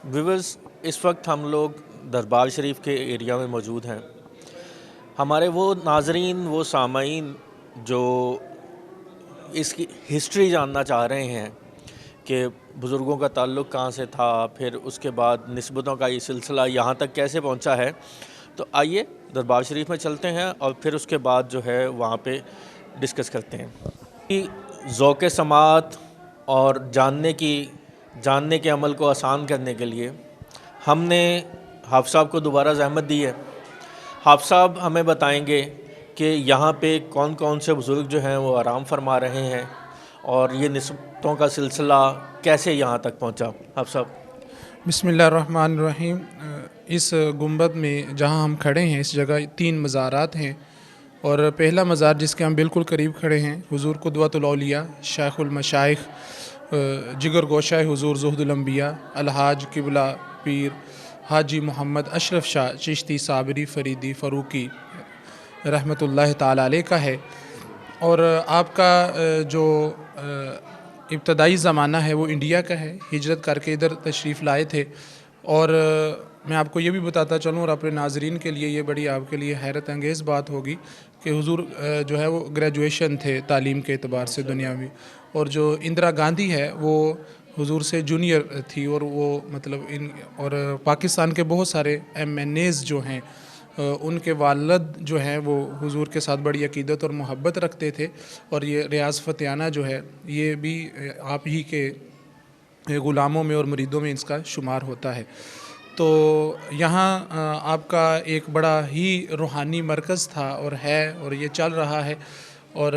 Viewers, इस वक्त हम लोग दरबार शरीफ के एरिया में मौजूद हैं। हमारे वो नाजरीन, वो सामाईन जो इसकी हिस्ट्री जानना चाह रहे हैं कि बुज़ुर्गों का ताल्लुक़ कहाँ से था, फिर उसके बाद निस्बतों का ये सिलसिला यहाँ तक कैसे पहुँचा है, तो आइए दरबार शरीफ में चलते हैं और फिर उसके बाद जो है वहाँ पे डिस्कस करते हैं कि ज़ौक़ समात और जानने के अमल को आसान करने के लिए हमने हाफ़िज़ साहब को दोबारा ज़हमत दी है। हाफ़िज़ साहब हमें बताएंगे कि यहाँ पे कौन कौन से बुज़ुर्ग जो हैं वो आराम फरमा रहे हैं और ये निस्बतों का सिलसिला कैसे यहाँ तक पहुँचा। हाफ़िज़ साहब। बिस्मिल्लाहिर्रहमानिर्रहीम। इस गुंबद में जहाँ हम खड़े हैं, इस जगह 3 मज़ारात हैं और पहला मज़ार जिसके हम बिल्कुल करीब खड़े हैं, हुज़ूर क़ुदवतुल औलिया शेख़ुल मशाइख़ जिगर गोशाए हुज़ूर ज़ुहदुल अंबिया अलहाज किबला पीर हाजी मोहम्मद अशरफ शाह चिश्ती साबरी फ़रीदी फ़रूकी रहमतुल्लाह ताला अलैह का है। और आपका जो इब्तदाई ज़माना है वो इंडिया का है, हिजरत करके इधर तशरीफ़ लाए थे। और मैं आपको ये भी बताता चलूँ और अपने नाज़रीन के लिए ये बड़ी आपके लिए हैरत अंगेज़ बात होगी कि हुज़ूर जो है वो ग्रेजुएशन थे तालीम के एतबार से दुनियावी, और जो इंदिरा गांधी है वो हुज़ूर से जूनियर थी। और वो मतलब और पाकिस्तान के बहुत सारे MNAs जो हैं उनके वालिद जो हैं वो हुज़ूर के साथ बड़ी अक़ीदत और मोहब्बत रखते थे। और ये रियाज़ फ़तेहाना जो है ये भी आप ही के ग़ुलामों में और मुरीदों में इसका शुमार होता है। तो यहाँ आपका एक बड़ा ही रूहानी मरकज़ था और है, और ये चल रहा है। और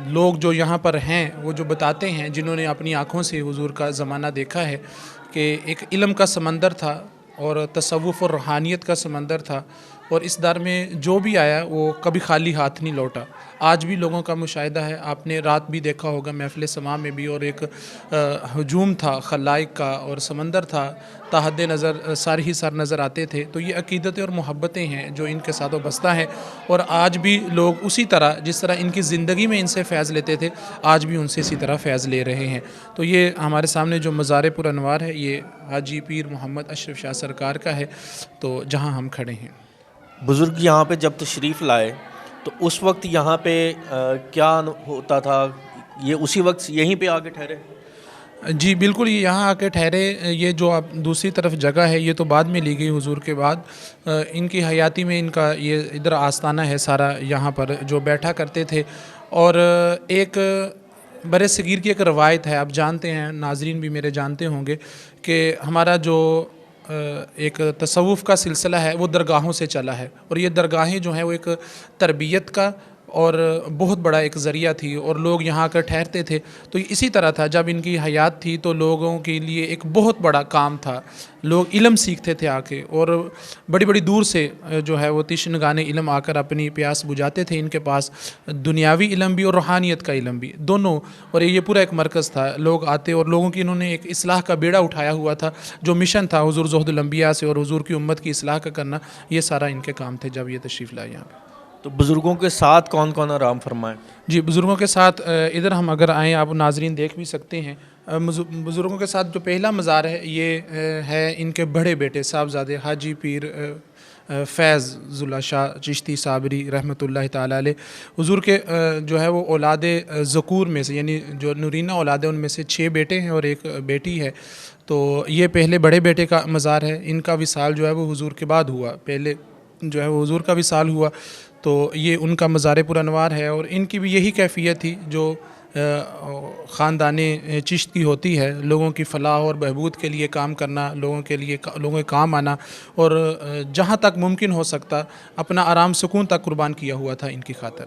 लोग जो यहाँ पर हैं वो जो बताते हैं, जिन्होंने अपनी आँखों से हुज़ूर का ज़माना देखा है, कि एक इल्म का समंदर था और तसव्वुफ़ और रूहानियत का समंदर था, और इस दर में जो भी आया वो कभी खाली हाथ नहीं लौटा। आज भी लोगों का मुशाहिदा है, आपने रात भी देखा होगा महफ़िल समा में भी, और एक हजूम था खलाइक का और समंदर था, ताहद नज़र सारे ही सर नज़र आते थे। तो ये अक़ीदतें और मोहब्बतें हैं जो इनके साथ बस्ता हैं, और आज भी लोग उसी तरह जिस तरह इनकी ज़िंदगी में इनसे फ़ैज़ लेते थे, आज भी उनसे इसी तरह फ़ैज़ ले रहे हैं। तो ये हमारे सामने जो मज़ार पुरअनवार है ये हाजी पीर मोहम्मद अशरफ शाह सरकार का है, तो जहाँ हम खड़े हैं। बुज़ुर्ग यहाँ पे जब तशरीफ़ लाए तो उस वक्त यहाँ पे क्या होता था? ये उसी वक्त यहीं पे आके ठहरे? जी बिल्कुल, ये यहाँ आके ठहरे। ये जो आप दूसरी तरफ जगह है ये तो बाद में ली गई हुज़ूर के बाद। इनकी हयाती में इनका ये इधर आस्ताना है सारा, यहाँ पर जो बैठा करते थे। और एक बरसगीर की एक रवायत है, आप जानते हैं, नाज़रीन भी मेरे जानते होंगे, कि हमारा जो एक तसव्वुफ़ का सिलसिला है वो दरगाहों से चला है। और ये दरगाहें जो हैं वो एक तरबियत का और बहुत बड़ा एक ज़रिया थी, और लोग यहाँ आकर ठहरते थे। तो इसी तरह था, जब इनकी हयात थी तो लोगों के लिए एक बहुत बड़ा काम था, लोग इल्म सीखते थे आके, और बड़ी बड़ी दूर से जो है वो तिश्नगाने इल्म आकर अपनी प्यास बुझाते थे इनके पास, दुनियावी इल्म भी और रूहानियत का इल्म भी, दोनों। और ये पूरा एक मरकज़ था, लोग आते और लोगों की इन्होंने एक इस्लाह का बेड़ा उठाया हुआ था, जो मिशन था हुज़ूर ज़ुहदुल अंबिया से और हुज़ूर की उम्मत की इस्लाह का करना, ये सारा इनके काम थे जब ये तशरीफ़ लाए यहाँ पर। तो बुज़ुर्गों के साथ कौन कौन आराम फरमाए? जी, बुज़ुर्गों के साथ इधर हम अगर आएँ, आप नाज़रीन देख भी सकते हैं। बुज़ुर्गों के साथ जो पहला मज़ार है ये है इनके बड़े बेटे साहबज़ादे हाजी पीर फैज़ ज़ुल्ला शाह चिश्ती साबरी रहमतुल्लाह ताला अलैह। हुज़ूर के जो है वो औलादे ज़कूर में से, यानी जो नूरीना औलाद है उनमें से 6 बेटे हैं और 1 बेटी है। तो ये पहले बड़े बेटे का मज़ार है। इनका विसाल जो है वो हुज़ूर के बाद हुआ, पहले जो है वो हुज़ूर का विसाल हुआ, तो ये उनका मज़ार पुरअनवार है। और इनकी भी यही कैफ़ियत थी जो ख़ानदानी चिश्ती होती है, लोगों की फ़लाह और बहबूद के लिए काम करना, लोगों के काम आना, और जहाँ तक मुमकिन हो सकता अपना आराम सुकून तक कुर्बान किया हुआ था इनकी खातिर।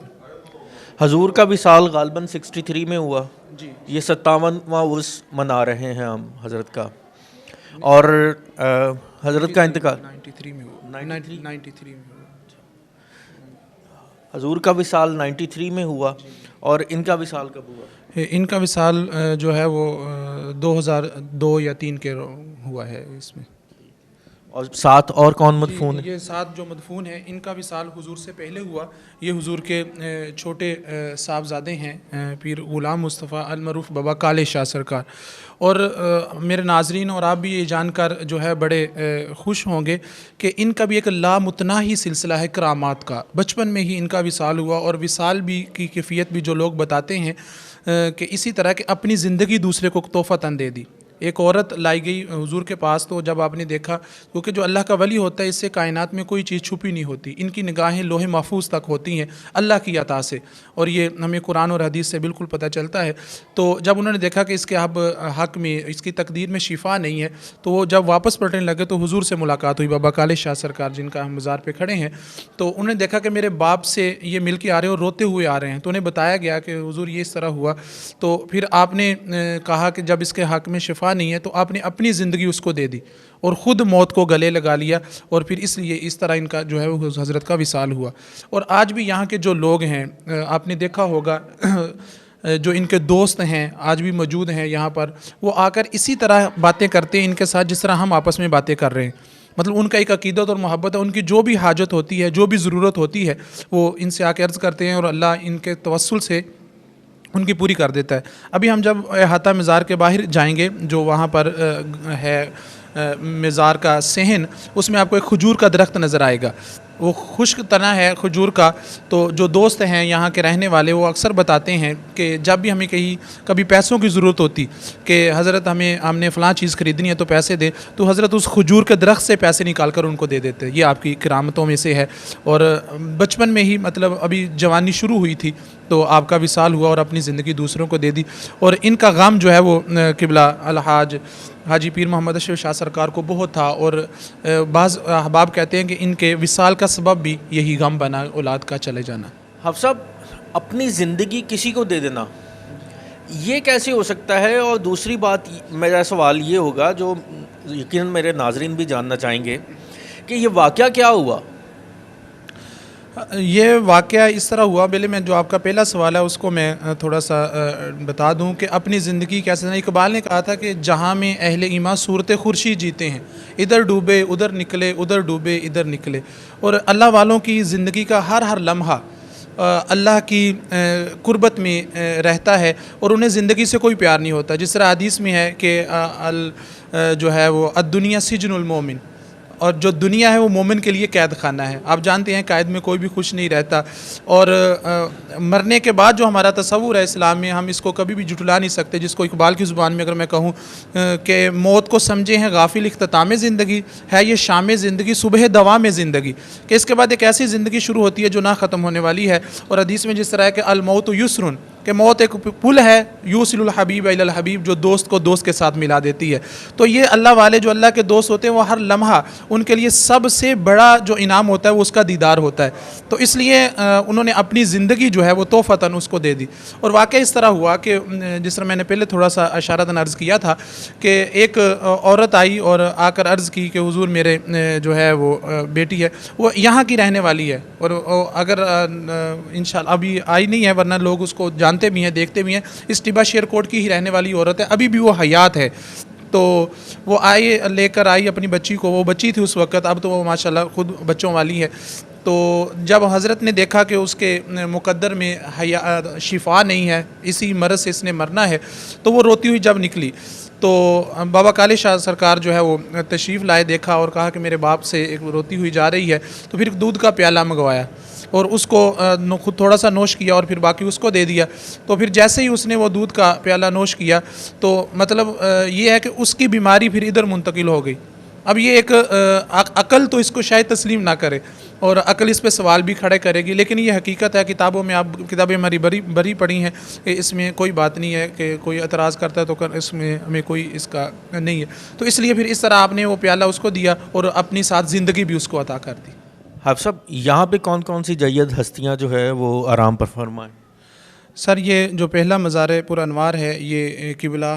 हजूर का विसाल गालबन 63 में हुआ जी। ये 57वां उर्स मना रहे हैं हम हज़रत का, और हज़रत का इंतकाल 93 में हुआ। 93 में हुआ। हजूर का विसाल 93 में हुआ, और इनका विसाल कब हुआ? इनका विसाल जो है वो 2002 या 3 के हुआ है इसमें। और साथ और कौन मदफून है? ये 7 जो मदफून हैं इनका विसाल हुजूर से पहले हुआ। ये हुजूर के छोटे साहबजादे हैं, पीर ग़ुलाम मुस्तफ़ा अल मरूफ़ बाबा काले शाह सरकार। और मेरे नाजरीन और आप भी ये जानकर जो है बड़े खुश होंगे कि इनका भी एक लामुतनाही सिलसिला है करामात का। बचपन में ही इनका विसाल हुआ और विसाल भी की कैफियत भी जो लोग बताते हैं कि इसी तरह कि अपनी ज़िंदगी दूसरे को तोहफ़तन दे दी। एक औरत लाई गई हुजूर के पास, तो जब आपने देखा, क्योंकि जो अल्लाह का वली होता है इससे कायनात में कोई चीज़ छुपी नहीं होती, इनकी निगाहें लोहे महफूज तक होती हैं अल्लाह की अता से, और ये हमें कुरान और हदीस से बिल्कुल पता चलता है। तो जब उन्होंने देखा कि इसके अब हक़ में, इसकी तकदीर में शिफा नहीं है, तो वो जब वापस पलटने लगे तो हुजूर से मुलाकात हुई, बाबा काले शाह सरकार जिनका हम मज़ार पे खड़े हैं। तो उन्होंने देखा कि मेरे बाप से ये मिल के आ रहे हैं और रोते हुए आ रहे हैं। तो उन्हें बताया गया कि हुजूर ये इस तरह हुआ। तो फिर आपने कहा कि जब इसके हक़ में शिफा नहीं है तो आपने अपनी ज़िंदगी उसको दे दी और ख़ुद मौत को गले लगा लिया, और फिर इसलिए इस तरह इनका जो है वो हज़रत का विसाल हुआ। और आज भी यहाँ के जो लोग हैं, आपने देखा होगा जो इनके दोस्त हैं आज भी मौजूद हैं यहाँ पर, वो आकर इसी तरह बातें करते हैं इनके साथ जिस तरह हम आपस में बातें कर रहे हैं। मतलब उनका एक अकीदत और मोहब्बत है, उनकी जो भी हाजत होती है, जो भी ज़रूरत होती है, वो इनसे आके अर्ज़ करते हैं और अल्लाह इनके तवस्सुल से उनकी पूरी कर देता है। अभी हम जब अहाता मज़ार के बाहर जाएंगे, जो वहाँ पर है मज़ार का सहन, उसमें आपको एक खजूर का दरख्त नज़र आएगा। वो खुश्क तना है खजूर का। तो जो दोस्त हैं यहाँ के रहने वाले, वो अक्सर बताते हैं कि जब भी हमें कभी पैसों की ज़रूरत होती कि हज़रत हमने फ़लाँ चीज़ ख़रीदनी है तो पैसे दे, तो हज़रत उस खजूर के दरख्त से पैसे निकाल कर उनको दे देते। ये आपकी करामतों में से है। और बचपन में ही, मतलब अभी जवानी शुरू हुई थी तो आपका विसाल हुआ और अपनी ज़िंदगी दूसरों को दे दी। और इनका गम जो है वो किबला अलहाज हाजी पीर मोहम्मद अशरफ शाह सरकार को बहुत था। और बाज़ अहबाब कहते हैं कि इनके विसाल का सबब भी यही गम बना, औलाद का चले जाना। हाफ़िज़ साहब, अपनी ज़िंदगी किसी को दे देना, ये कैसे हो सकता है? और दूसरी बात, मेरा सवाल ये होगा जो यकीनन मेरे नाज़रीन भी जानना चाहेंगे कि ये वाक़या क्या हुआ? ये वाक़या इस तरह हुआ, पहले मैं जो आपका पहला सवाल है उसको मैं थोड़ा सा बता दूं कि अपनी ज़िंदगी कैसे। इकबाल ने कहा था कि जहाँ में अहले ईमान सूरत खुर्शीद जीते हैं, इधर डूबे उधर निकले, उधर डूबे इधर निकले। और अल्लाह वालों की ज़िंदगी का हर लम्हा अल्लाह की कुर्बत में रहता है और उन्हें ज़िंदगी से कोई प्यार नहीं होता। जिस तरह हदीस में है कि जो है वो अद्दुनिया सिजनुल मोमिन, और जो दुनिया है वो मोमिन के लिए कैद खाना है। आप जानते हैं कैद में कोई भी खुश नहीं रहता। और मरने के बाद जो हमारा तसव्वुर है इस्लाम में, हम इसको कभी भी जुटला नहीं सकते। जिसको इकबाल की ज़ुबान में अगर मैं कहूँ कि मौत को समझे हैं गाफिल इख्तिताम ज़िंदगी, है ये शाम ज़िंदगी सुबह दवाम ज़िंदगी, कि इसके बाद एक ऐसी ज़िंदगी शुरू होती है जो ना ख़त्म होने वाली है। और हदीस में जिस तरह है कि अल मौत युस्रुन, कि मौत एक पुल है, यूसिलुल हबीब इलल हबीब, जो दोस्त को दोस्त के साथ मिला देती है। तो ये अल्लाह वाले जो अल्लाह के दोस्त होते हैं, वो हर लम्हा उनके लिए सबसे बड़ा जो इनाम होता है वो उसका दीदार होता है। तो इसलिए उन्होंने अपनी ज़िंदगी जो है वो तोहफ़तन उसको दे दी। और वाक़ई इस तरह हुआ कि जिस तरह मैंने पहले थोड़ा सा इशारतन अर्ज़ किया था कि एक औरत आई और आकर अर्ज़ की कि हुज़ूर मेरे जो है वो बेटी है, वो यहाँ की रहने वाली है, और अगर इंशाअल्लाह अभी आई नहीं है, वरना लोग उसको जानते भी हैं, देखते भी हैं। इस टिबा शेरकोट की ही रहने वाली औरत है, अभी भी वो हयात है। तो वो लेकर आई अपनी बच्ची को, वो बच्ची थी उस वक़्त, अब तो वो माशाल्लाह खुद बच्चों वाली है। तो जब हज़रत ने देखा कि उसके मुक़द्दर में शिफा नहीं है, इसी मरज़ से इसने मरना है, तो वो रोती हुई जब निकली तो बाबा काले शाह सरकार जो है वो तशरीफ़ लाए, देखा और कहा कि मेरे बाप से एक रोती हुई जा रही है। तो फिर दूध का प्याला मंगवाया और उसको खुद थोड़ा सा नोश किया और फिर बाकी उसको दे दिया। तो फिर जैसे ही उसने वो दूध का प्याला नोश किया तो मतलब ये है कि उसकी बीमारी फिर इधर मुंतकिल हो गई। अब ये एक अकल तो इसको शायद तस्लीम ना करे और अकल इस पे सवाल भी खड़े करेगी, लेकिन ये हकीकत है। किताबों में, आप किताबें हमारी बरी पढ़ी हैं कि इसमें कोई बात नहीं है कि कोई एतराज़ करता है तो इसमें हमें कोई इसका नहीं है। तो इसलिए फिर इस तरह आपने वो प्याला उसको दिया और अपनी साथ ज़िंदगी भी उसको अता कर दी। हाफ़िज़ साहब, यहाँ पे कौन कौन सी जय्यद हस्तियाँ जो है वो आराम पर फरमाएँ? सर, ये जो पहला मज़ार पुरअनवार है ये किबला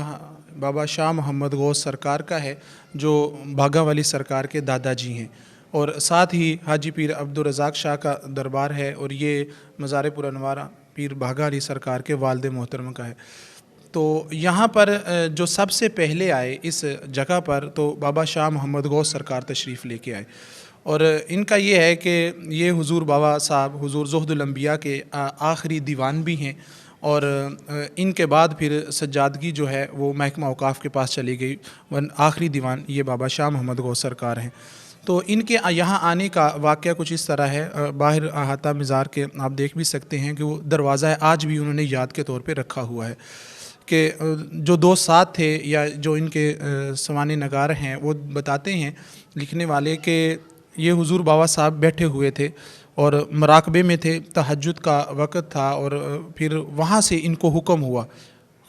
बाबा शाह मोहम्मद गौस सरकार का है, जो भागा वाली सरकार के दादाजी हैं। और साथ ही हाजी पीर अब्दुल रज़ाक शाह का दरबार है, और ये मज़ार पुरअनवार पीर भागा अली सरकार के वालिद मोहतरम का है। तो यहाँ पर जो सबसे पहले आए इस जगह पर तो बाबा शाह मोहम्मद गौस सरकार तशरीफ़ लेके आए, और इनका ये है कि ये हुजूर बाबा साहब हुजूर ज़ुहदुल अंबिया के आखिरी दीवान भी हैं, और इनके बाद फिर सज्जादगी जो है वो महकमा औकाफ़ के पास चली गई, वन आखिरी दीवान ये बाबा शाह मोहम्मद गौस सरकार हैं। तो इनके यहाँ आने का वाक़या कुछ इस तरह है, बाहर अहाता मज़ार के आप देख भी सकते हैं कि वो दरवाज़ा है, आज भी उन्होंने याद के तौर पे रखा हुआ है कि जो दोस्त साथ थे या जो इनके सवाने नगार हैं वो बताते हैं लिखने वाले कि ये हुजूर बाबा साहब बैठे हुए थे और मराकबे में थे, तहज्जुद का वक़्त था, और फिर वहाँ से इनको हुक्म हुआ,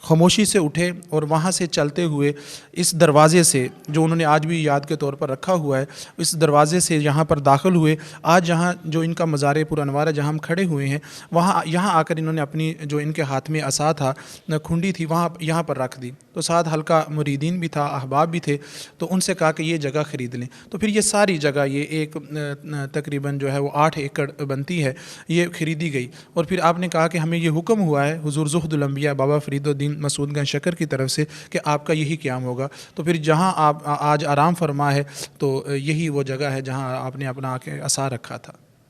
खामोशी से उठे और वहाँ से चलते हुए इस दरवाज़े से जो उन्होंने आज भी याद के तौर पर रखा हुआ है, इस दरवाज़े से यहाँ पर दाखिल हुए। आज जहाँ जो इनका मज़ार पुरअनवार है जहाँ हम खड़े हुए हैं, वहाँ यहाँ आकर इन्होंने अपनी जो इनके हाथ में असा था, खुंडी थी, वहाँ यहाँ पर रख दी। तो साथ हल्का मुरीदीन भी था, अहबाब भी थे, तो उनसे कहा कि ये जगह ख़रीद लें। तो फिर ये सारी जगह ये एक तकरीबन जो है वो 8 एकड़ बनती है, ये ख़रीदी गई। और फिर आपने कहा कि हमें ये हुक्म हुआ है हुजूर ज़ुहदुल अंबिया बाबा फ़रीदुद्दीन मसूदगंज शकर की तरफ से कि आपका यही क़याम होगा। तो फिर जहाँ आप आज आराम फरमा है, तो यही वो जगह है जहाँ आपने अपना आके असा रखा था।